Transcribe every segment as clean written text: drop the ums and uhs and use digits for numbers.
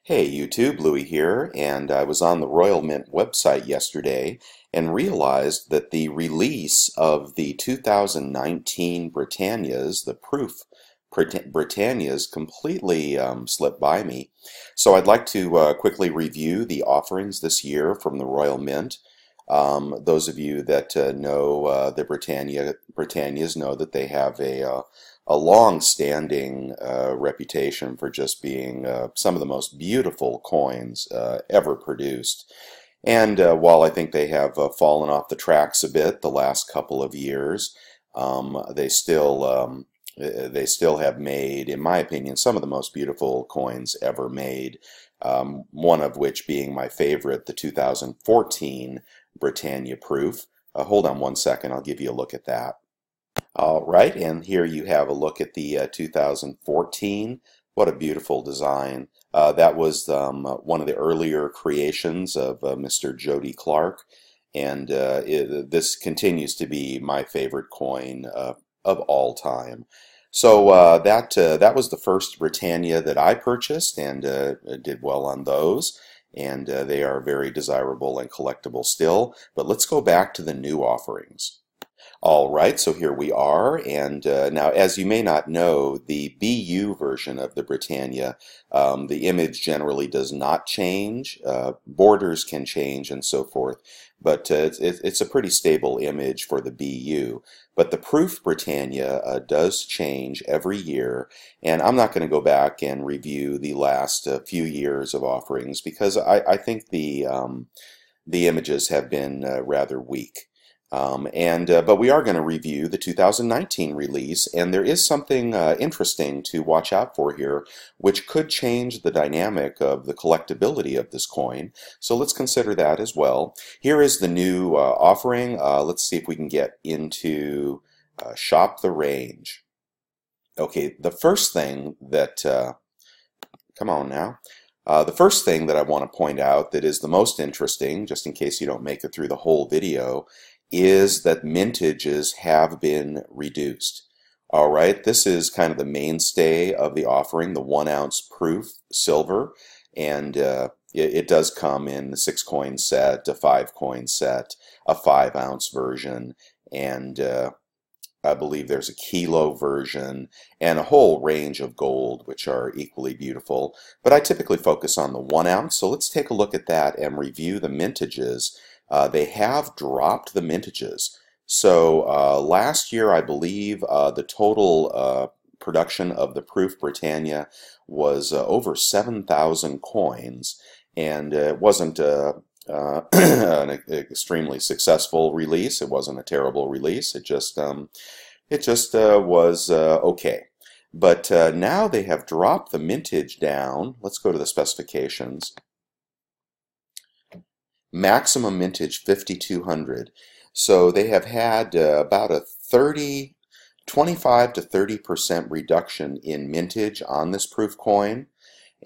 Hey YouTube, Louie here, and I was on the Royal Mint website yesterday and realized that the release of the 2019 Britannias, the proof Britannias, completely slipped by me. So I'd like to quickly review the offerings this year from the Royal Mint. Those of you that know the Britannias know that they have a long-standing reputation for just being some of the most beautiful coins ever produced. And while I think they have fallen off the tracks a bit the last couple of years, they still have made, in my opinion, some of the most beautiful coins ever made. One of which being my favorite, the 2014 Britannia Proof. Hold on one second, I'll give you a look at that. All right, and here you have a look at the 2014. What a beautiful design. That was one of the earlier creations of Mr. Jody Clark, and this continues to be my favorite coin of all time. So that was the first Britannia that I purchased, and did well on those. And they are very desirable and collectible still. But let's go back to the new offerings. All right, so here we are, and now as you may not know, the BU version of the Britannia, the image generally does not change. Borders can change and so forth, but it's a pretty stable image for the BU. But the Proof Britannia does change every year, and I'm not going to go back and review the last few years of offerings because I think the images have been rather weak. But we are going to review the 2019 release, and there is something interesting to watch out for here, which could change the dynamic of the collectability of this coin. So let's consider that as well. Here is the new offering. Let's see if we can get into Shop the Range. Okay, the first thing that, come on now. The first thing that I want to point out that is the most interesting, just in case you don't make it through the whole video, is that mintages have been reduced. All right, this is kind of the mainstay of the offering, the 1 ounce proof silver, and it does come in the 6 coin set, a 5 coin set, a 5 ounce version, and I believe there's a kilo version and a whole range of gold which are equally beautiful. But I typically focus on the 1 ounce, so let's take a look at that and review the mintages. They have dropped the mintages. So last year, I believe, the total production of the Proof Britannia was over 7,000 coins, and it wasn't an extremely successful release. It wasn't a terrible release. It just was okay. But now they have dropped the mintage down. Let's go to the specifications. Maximum mintage 5200. So they have had about a 25 to 30% reduction in mintage on this proof coin,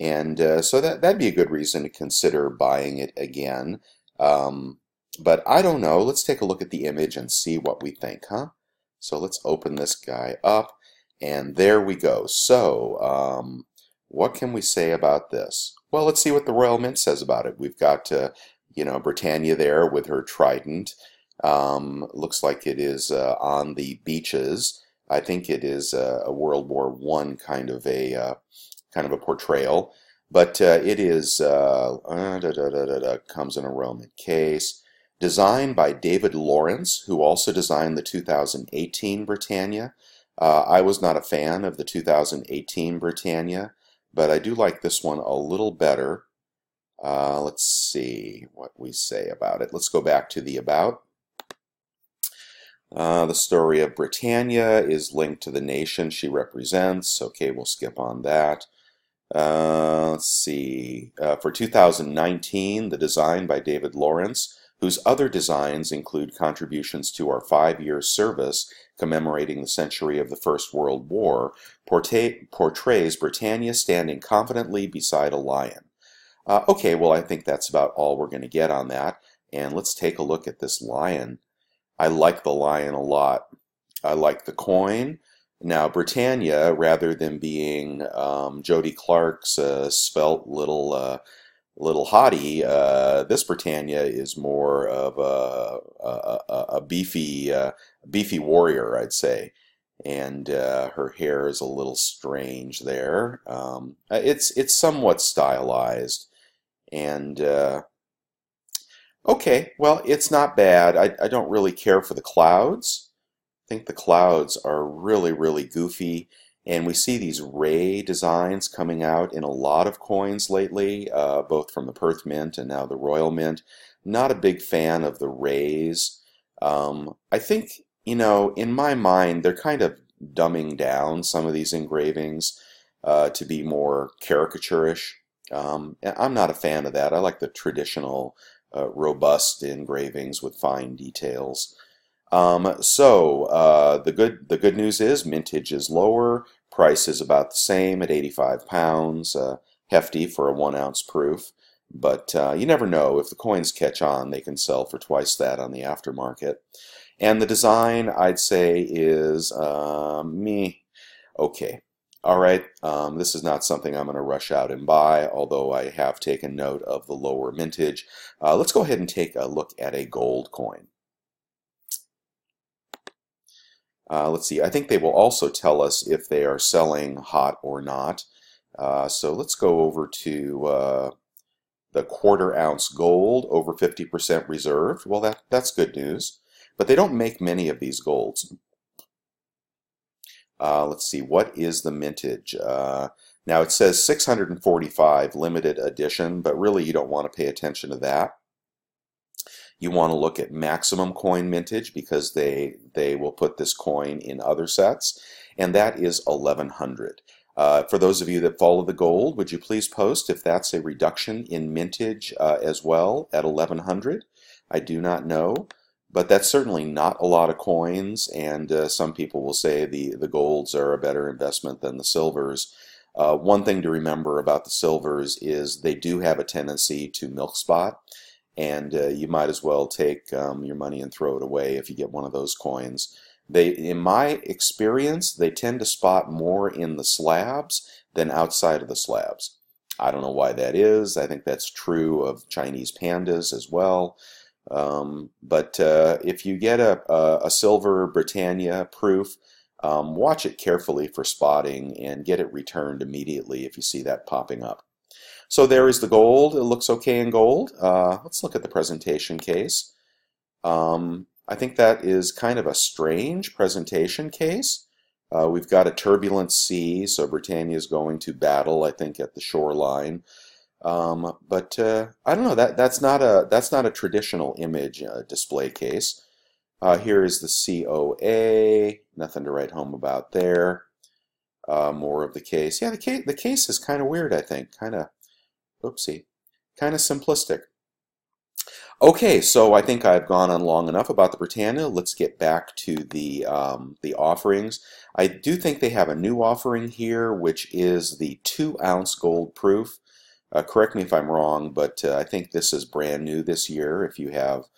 and so that'd be a good reason to consider buying it again. But I don't know. Let's take a look at the image and see what we think, huh? So let's open this guy up, and there we go. So what can we say about this? Well, let's see what the Royal Mint says about it. We've got Britannia there with her trident. Looks like it is on the beaches. I think it is a World War I kind of a portrayal, but it is comes in a Roman case. Designed by David Lawrence, who also designed the 2018 Britannia. I was not a fan of the 2018 Britannia, but I do like this one a little better. Let's see what we say about it. Let's go back to the About. The story of Britannia is linked to the nation she represents. Okay, we'll skip on that. Let's see. For 2019, the design by David Lawrence, whose other designs include contributions to our 5-year service commemorating the century of the First World War, portrays Britannia standing confidently beside a lion. Okay, well, I think that's about all we're going to get on that. And let's take a look at this lion. I like the lion a lot. I like the coin. Now, Britannia, rather than being Jody Clark's svelte little hottie, this Britannia is more of a beefy warrior, I'd say. And her hair is a little strange there. It's somewhat stylized, and okay, well, it's not bad. I don't really care for the clouds. I think the clouds are really goofy, and we see these ray designs coming out in a lot of coins lately, both from the Perth Mint and now the Royal Mint. Not a big fan of the rays. I think, in my mind, they're kind of dumbing down some of these engravings to be more caricaturish. I'm not a fan of that. I like the traditional, robust engravings with fine details. The good news is mintage is lower, price is about the same at £85, hefty for a 1 ounce proof, but you never know. If the coins catch on, they can sell for twice that on the aftermarket. And the design, I'd say, is meh. Okay. All right, this is not something I'm going to rush out and buy, although I have taken note of the lower mintage. Let's go ahead and take a look at a gold coin. Let's see, I think they will also tell us if they are selling hot or not. So let's go over to the 1/4 ounce gold, over 50% reserved. Well, that's good news. But they don't make many of these golds. Let's see, what is the mintage? Now it says 645 limited edition, but really you don't want to pay attention to that. You want to look at maximum coin mintage because they will put this coin in other sets, and that is 1100. For those of you that follow the gold, would you please post if that's a reduction in mintage as well at 1100? I do not know, but that's certainly not a lot of coins, and some people will say the golds are a better investment than the silvers. One thing to remember about the silvers is they do have a tendency to milk spot, and you might as well take your money and throw it away if you get one of those coins. In my experience, they tend to spot more in the slabs than outside of the slabs. I don't know why that is. I think that's true of Chinese pandas as well. But if you get a silver Britannia proof, watch it carefully for spotting and get it returned immediately if you see that popping up. So there is the gold. It looks okay in gold. Let's look at the presentation case. I think that is kind of a strange presentation case. We've got a turbulent sea, so Britannia is going to battle, I think, at the shoreline. But I don't know. That's not a traditional image display case. Here is the COA. Nothing to write home about there. More of the case. Yeah, the case is kind of weird, I think. Kind of, oopsie, kind of simplistic. Okay, so I think I've gone on long enough about the Britannia. Let's get back to the offerings. I do think they have a new offering here, which is the 2-ounce gold proof. Correct me if I'm wrong, but I think this is brand new this year. If you have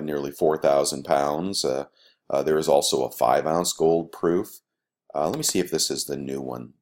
nearly 4,000 pounds, there is also a 5-ounce gold proof. Let me see if this is the new one.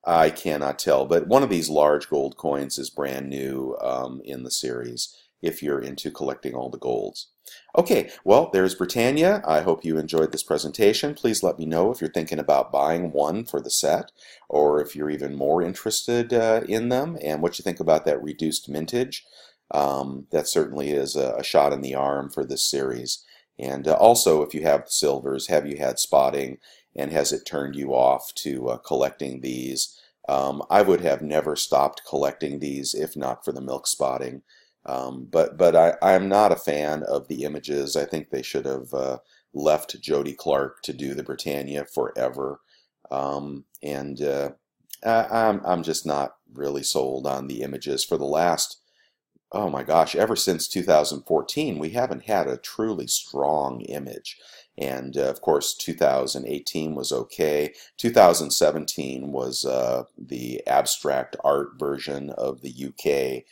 I cannot tell, but one of these large gold coins is brand new in the series if you're into collecting all the golds. Okay, well, there's Britannia. I hope you enjoyed this presentation. Please let me know if you're thinking about buying one for the set, or if you're even more interested in them, and what you think about that reduced mintage. That certainly is a shot in the arm for this series. And also, if you have the silvers, have you had spotting, and has it turned you off to collecting these? I would have never stopped collecting these if not for the milk spotting. But I'm not a fan of the images. I think they should have left Jody Clark to do the Britannia forever. I'm just not really sold on the images for the last, oh my gosh, ever since 2014, we haven't had a truly strong image. And of course, 2018 was okay. 2017 was the abstract art version of the UK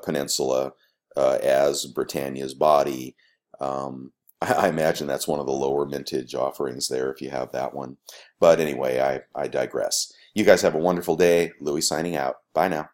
peninsula as Britannia's body. I imagine that's one of the lower mintage offerings there if you have that one. But anyway, I digress. You guys have a wonderful day. Louie signing out. Bye now.